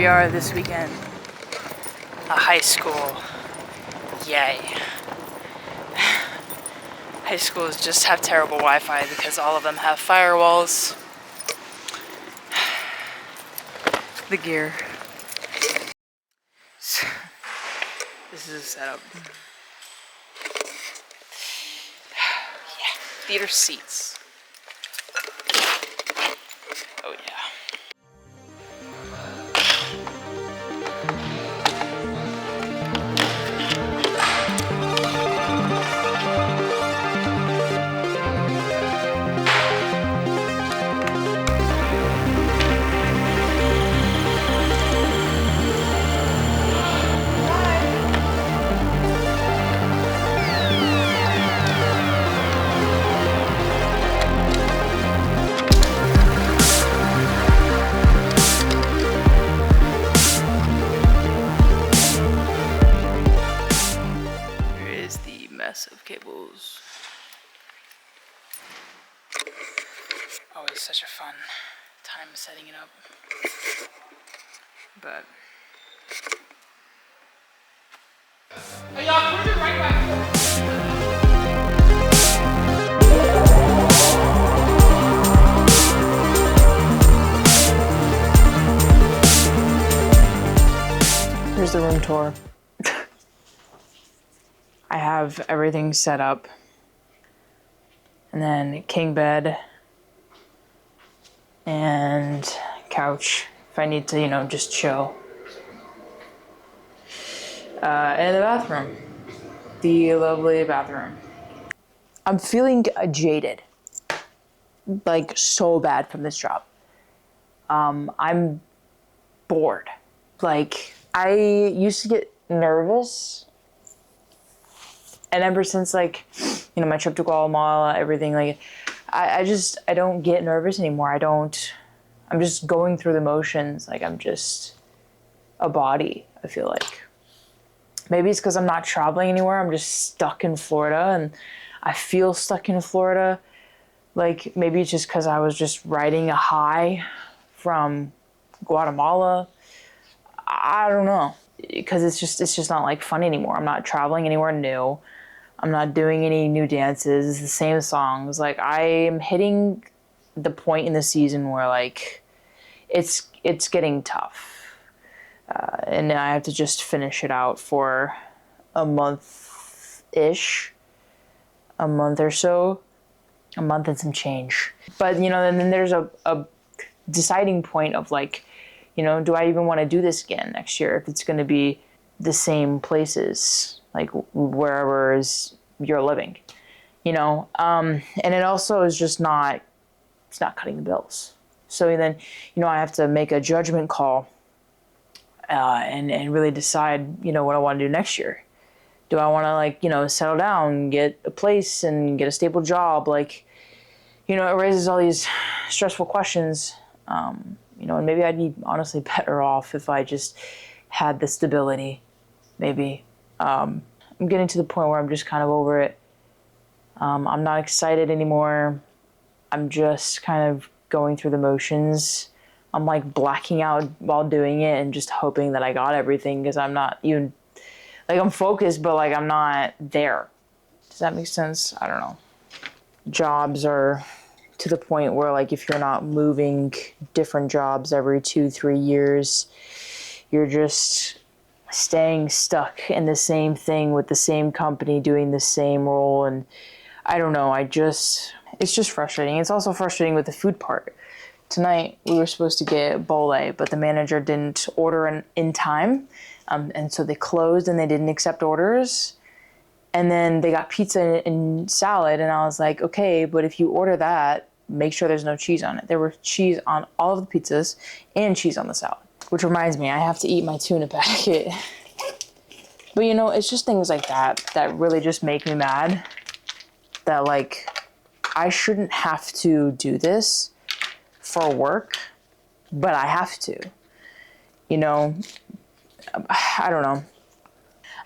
are this weekend. A high school. Yay. High schools just have terrible Wi-Fi because all of them have firewalls. The gear. This is a setup. Yeah. Theater seats. Oh yeah. Of cables. Always such a fun time setting it up. But hey, y'all, put it right back. Here's the room tour. I have everything set up, and then king bed and couch if I need to, you know, just chill. And the bathroom, the lovely bathroom. I'm feeling jaded, like so bad from this job. I'm bored. Like, I used to get nervous. And ever since, like, you know, my trip to Guatemala, everything, like, I don't get nervous anymore. I'm just going through the motions. Like, I'm just a body, I feel like. Maybe it's because I'm not traveling anywhere. I'm just stuck in Florida, and I feel stuck in Florida. Like, maybe it's just because I was just riding a high from Guatemala. I don't know. Because it's just not, like, fun anymore. I'm not traveling anywhere new. I'm not doing any new dances. It's the same songs. Like, I am hitting the point in the season where, like, it's getting tough. And I have to just finish it out for a month-ish. A month or so. A month and some change. But, you know, and then there's a deciding point of, like, you know, do I even want to do this again next year if it's going to be the same places? Like wherever is you're living, you know? And it also is just not, it's not cutting the bills. So then, you know, I have to make a judgment call and really decide, you know, what I want to do next year. Do I want to, like, you know, settle down, get a place and get a stable job? Like, you know, it raises all these stressful questions, you know, and maybe I'd be honestly better off if I just had the stability, maybe. I'm getting to the point where I'm just kind of over it. I'm not excited anymore. I'm just kind of going through the motions. I'm like blacking out while doing it and just hoping that I got everything because I'm not even, like, I'm focused, but like I'm not there. Does that make sense? I don't know. Jobs are to the point where, like, if you're not moving different jobs every 2-3 years, you're just staying stuck in the same thing with the same company doing the same role. And I don't know, it's just frustrating. It's also frustrating with the food part. Tonight we were supposed to get bole, but the manager didn't order in time, and so they closed and they didn't accept orders. And then they got pizza and salad, and I was like, okay, but if you order that, make sure there's no cheese on it. There were cheese on all of the pizzas and cheese on the salad. Which reminds me, I have to eat my tuna packet. But, you know, it's just things like that that really just make me mad. That, like, I shouldn't have to do this for work, but I have to. You know, I don't know.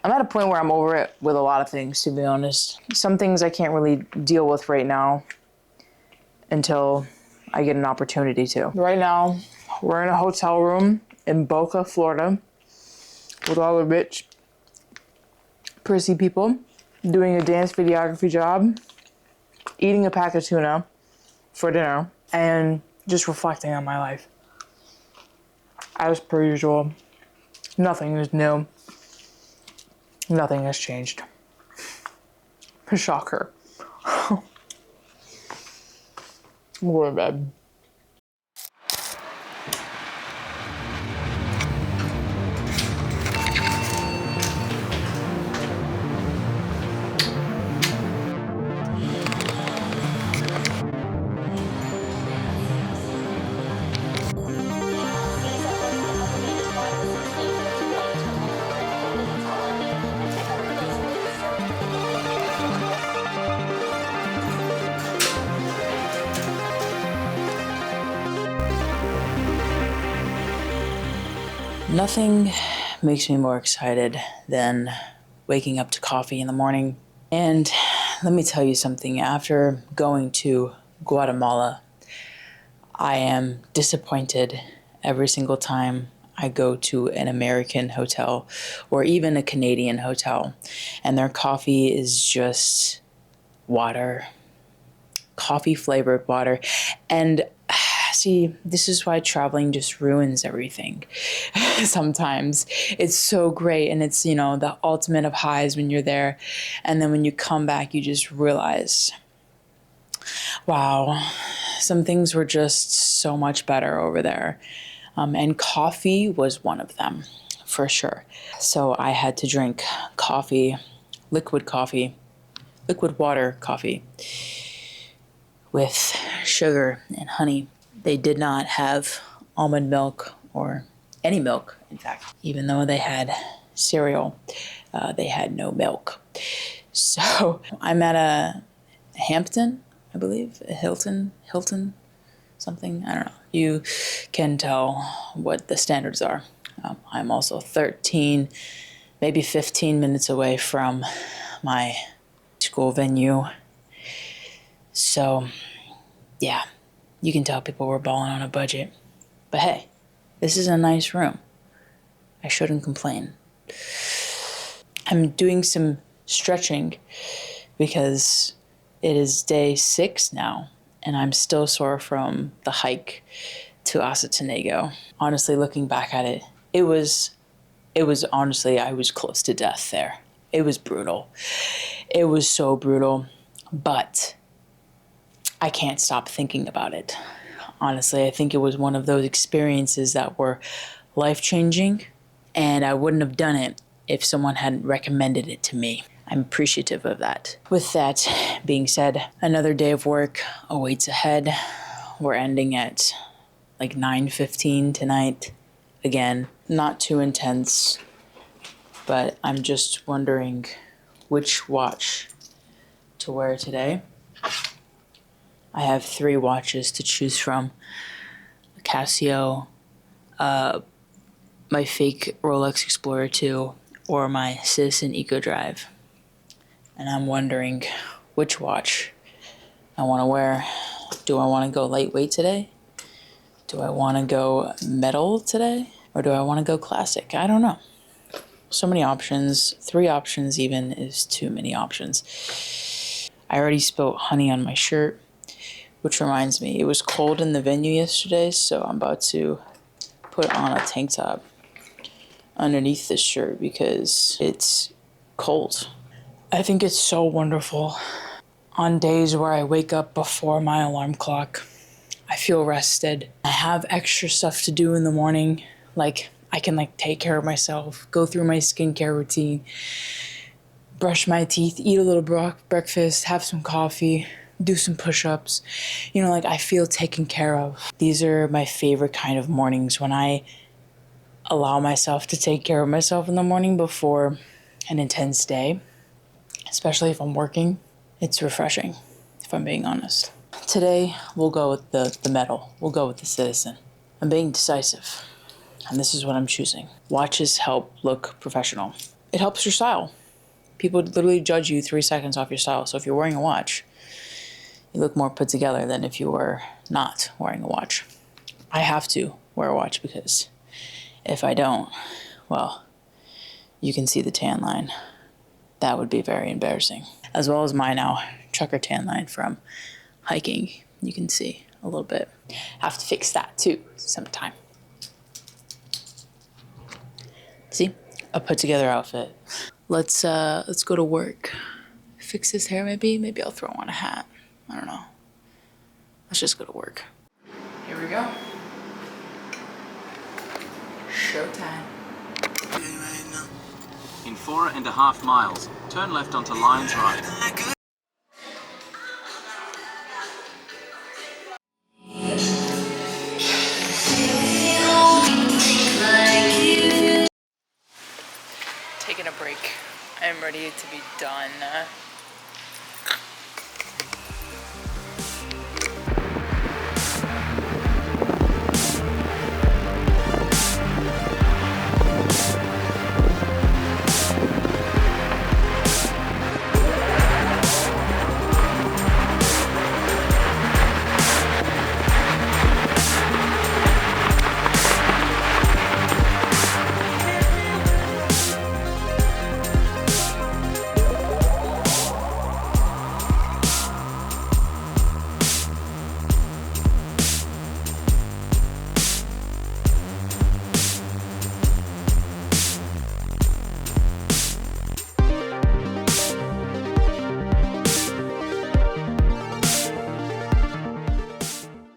I'm at a point where I'm over it with a lot of things, to be honest. Some things I can't really deal with right now until I get an opportunity to. Right now, we're in a hotel room in Boca, Florida, with all the rich, prissy people, doing a dance videography job, eating a pack of tuna for dinner, and just reflecting on my life. As per usual, nothing is new. Nothing has changed. Shocker. I'm going to bed. Nothing makes me more excited than waking up to coffee in the morning. And let me tell you something, after going to Guatemala, I am disappointed every single time I go to an American hotel or even a Canadian hotel, and their coffee is just water, coffee flavored water. And see, this is why traveling just ruins everything. Sometimes it's so great and it's, you know, the ultimate of highs when you're there. And then when you come back, you just realize, wow, some things were just so much better over there. And coffee was one of them, for sure. So I had to drink coffee, liquid water coffee with sugar and honey. They did not have almond milk or any milk, in fact. Even though they had cereal, they had no milk. So I'm at a Hampton, I believe, a Hilton, something, I don't know. You can tell what the standards are. I'm also 13, maybe 15 minutes away from my school venue. So, yeah, you can tell people were balling on a budget. But hey, this is a nice room. I shouldn't complain. I'm doing some stretching because it is day 6 now, and I'm still sore from the hike to Asatenego. Honestly, looking back at it, it was honestly, I was close to death there. It was brutal. It was so brutal, but I can't stop thinking about it. Honestly, I think it was one of those experiences that were life-changing, and I wouldn't have done it if someone hadn't recommended it to me. I'm appreciative of that. With that being said, another day of work awaits ahead. We're ending at like 9:15 tonight. Again, not too intense, but I'm just wondering which watch to wear today. I have 3 watches to choose from: a Casio, my fake Rolex Explorer 2, or my Citizen Eco Drive. And I'm wondering which watch I want to wear. Do I want to go lightweight today? Do I want to go metal today? Or do I want to go classic? I don't know. So many options. 3 options even is too many options. I already spilled honey on my shirt, which reminds me, it was cold in the venue yesterday, so I'm about to put on a tank top underneath this shirt because it's cold. I think it's so wonderful. On days where I wake up before my alarm clock, I feel rested. I have extra stuff to do in the morning. Like, I can take care of myself, go through my skincare routine, brush my teeth, eat a little breakfast, have some coffee, do some push-ups. I feel taken care of. These are my favorite kind of mornings, when I allow myself to take care of myself in the morning before an intense day, especially if I'm working. It's refreshing, if I'm being honest. Today, we'll go with the metal. We'll go with the Citizen. I'm being decisive, and this is what I'm choosing. Watches help look professional. It helps your style. People literally judge you 3 seconds off your style. So if you're wearing a watch, you look more put together than if you were not wearing a watch. I have to wear a watch because If I don't, well, you can see the tan line. That would be very embarrassing. As well as my now trucker tan line from hiking. You can see a little bit. Have to fix that too sometime. See, a put together outfit. Let's go to work. Fix his hair maybe. Maybe I'll throw on a hat. I don't know. Let's just go to work. Here we go. Showtime. In 4.5 miles, turn left onto Lions Right. Taking a break. I'm ready to be done.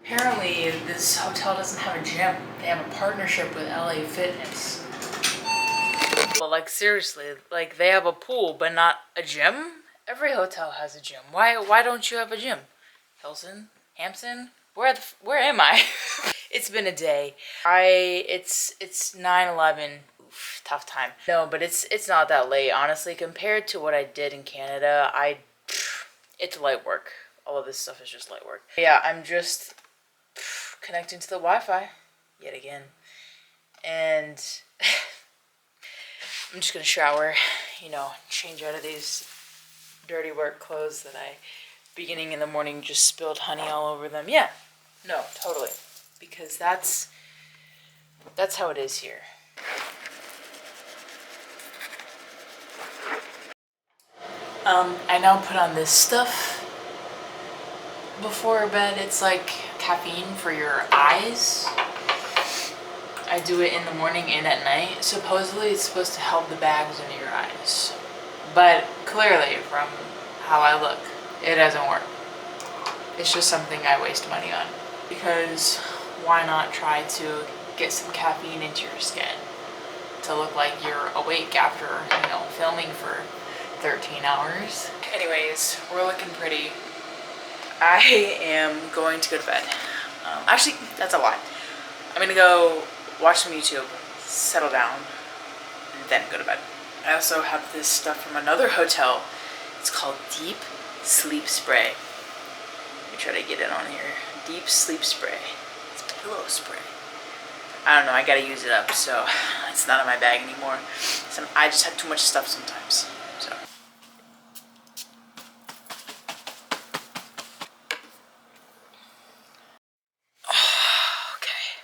Apparently, this hotel doesn't have a gym. They have a partnership with LA Fitness. But like seriously, like they have a pool, but not a gym? Every hotel has a gym. Why don't you have a gym? Hilton? Hampton? Where am I? It's been a day. It's 9/11. Oof, tough time. No, but it's not that late, honestly. Compared to what I did in Canada, it's light work. All of this stuff is just light work. Yeah, I'm just connecting to the Wi-Fi yet again. And I'm just gonna shower, you know, change out of these dirty work clothes that I, beginning in the morning, just spilled honey all over them. Yeah, no, totally. Because that's how it is here. I now put on this stuff before bed. It's like caffeine for your eyes. I do it in the morning and at night. Supposedly it's supposed to help the bags under your eyes. But clearly from how I look, it doesn't work. It's just something I waste money on. Because why not try to get some caffeine into your skin to look like you're awake after, you know, filming for 13 hours. Anyways, we're looking pretty. I am going to go to bed. Actually, that's a lie. I'm gonna go watch some YouTube, settle down, and then go to bed. I also have this stuff from another hotel. It's called Deep Sleep Spray. Let me try to get it on here. Deep Sleep Spray. It's pillow spray. I don't know, I gotta use it up, so it's not in my bag anymore. I just have too much stuff sometimes, so. Okay.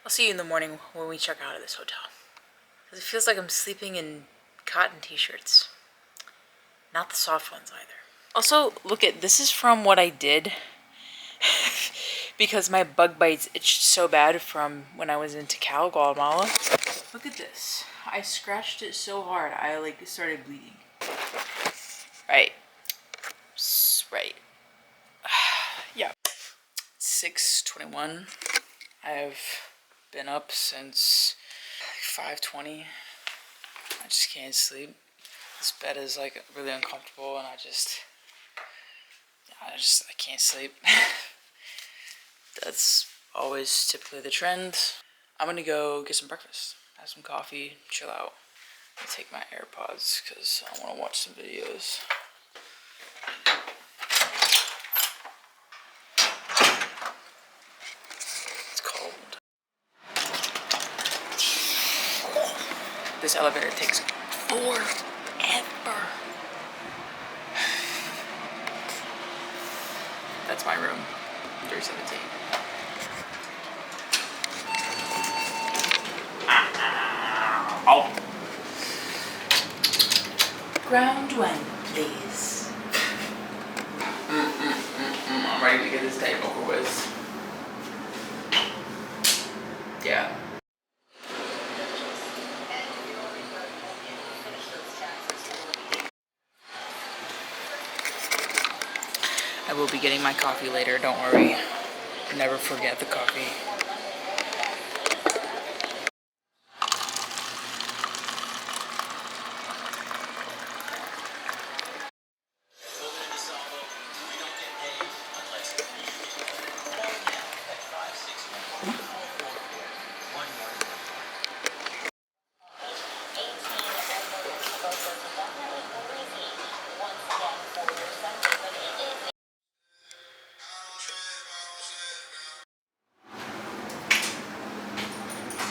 I'll see you in the morning when we check out of this hotel. Because it feels like I'm sleeping in cotton t-shirts. Not the soft ones either. Also, look at, this is from what I did. Because my bug bites itched so bad from when I was in Tikal, Guatemala. Look at this. I scratched it so hard, I like started bleeding. Right. Right. Yeah. 6:21. I have been up since 5:20. I just can't sleep. This bed is like really uncomfortable and I can't sleep. That's always typically the trend. I'm gonna go get some breakfast, have some coffee, chill out. And take my AirPods because I want to watch some videos. It's cold. This elevator takes forever. That's my room, 317. Oh. Ground one, please. I'm ready to get this day over with. Yeah. I will be getting my coffee later, don't worry. Never forget the coffee.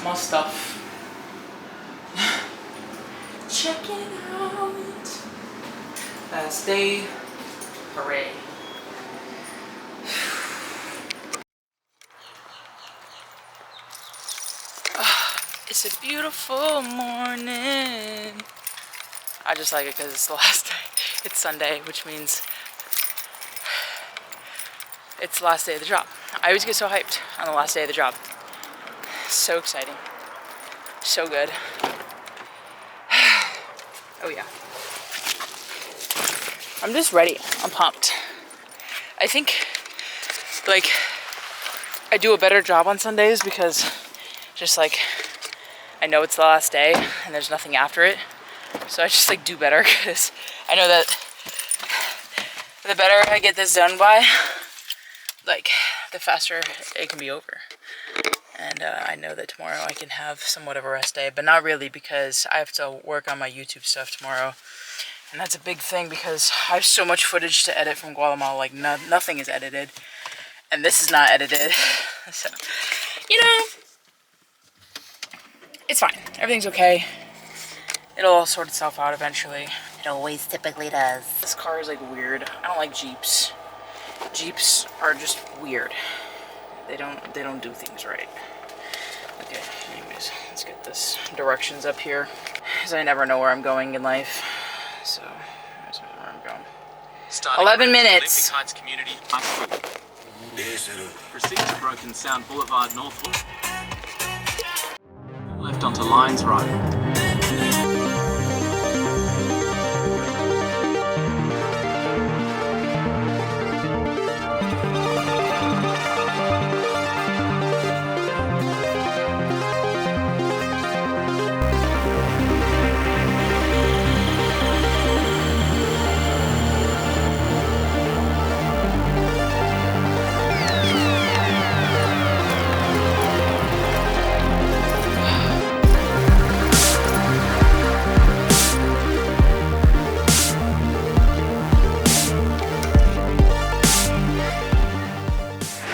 More stuff. Check it out. Last day. Hooray. It's a beautiful morning. I just like it because it's the last day. It's Sunday, which means it's the last day of the job. I always get so hyped on the last day of the job. So exciting. So good. Oh yeah. I'm just ready. I'm pumped. I think, like, I do a better job on Sundays because just like, I know it's the last day and there's nothing after it. So I just like do better because I know that the better I get this done by, like, the faster it can be over. And I know that tomorrow I can have somewhat of a rest day, but not really because I have to work on my YouTube stuff tomorrow. And that's a big thing because I have so much footage to edit from Guatemala, like nothing is edited. And this is not edited. So, you know, it's fine. Everything's okay. It'll all sort itself out eventually. It always typically does. This car is like weird. I don't like Jeeps. Jeeps are just weird. They don't do things right. Okay, anyways, let's get this directions up here. Because I never know where I'm going in life. So, that's where I'm going. Starting 11 minutes. Olympic Heights Community High School. Proceed to Broken Sound Boulevard northward. Left onto Lions Road.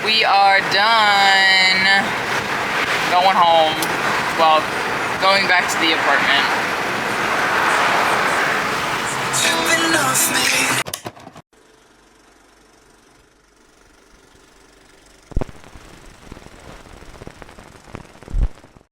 We are done going home. Well, going back to the apartment. Jumping off me.